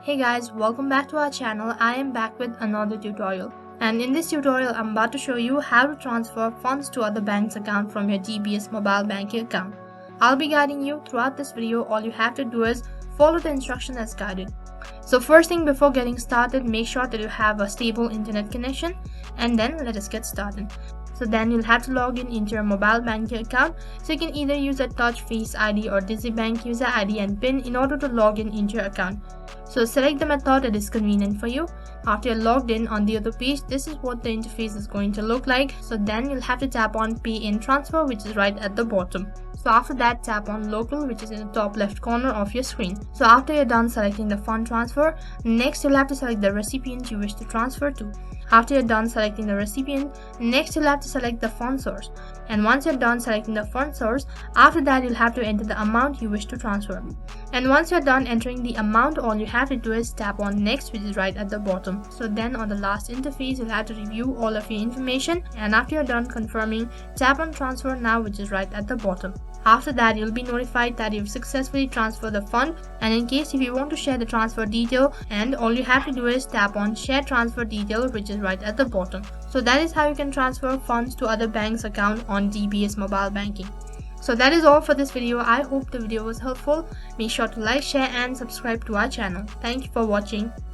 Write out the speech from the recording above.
Hey guys, welcome back to our channel. I am back with another tutorial. And in this tutorial, I'm about to show you how to transfer funds to other bank's account from your DBS mobile banking account. I'll be guiding you throughout this video. All you have to do is follow the instruction as guided. So first thing before getting started, make sure that you have a stable internet connection, and then let us get started. So then you'll have to log in into your mobile banking account. So you can either use a touch Face ID or Digibank user ID and PIN in order to log in into your account. So select the method that is convenient for you. After you're logged in on the other page, this is what the interface is going to look like. So then you'll have to tap on Pay in Transfer, which is right at the bottom. So after that, tap on Local, which is in the top left corner of your screen. So after you're done selecting the fund transfer, next you'll have to select the recipient you wish to transfer to. After you're done selecting the recipient, next you'll have to select the fund source. And once you're done selecting the fund source, after that you'll have to enter the amount you wish to transfer. And once you're done entering the amount, all you have to do is tap on Next, which is right at the bottom. So then on the last interface, you'll have to review all of your information, and after you're done confirming, tap on Transfer Now, which is right at the bottom. After that, you'll be notified that you've successfully transferred the fund, and in case if you want to share the transfer detail, and all you have to do is tap on Share Transfer Detail, which is right at the bottom. So that is how you can transfer funds to other banks' account on DBS Mobile Banking. So that is all for this video. I hope the video was helpful. Make sure to like, share and subscribe to our channel. Thank you for watching.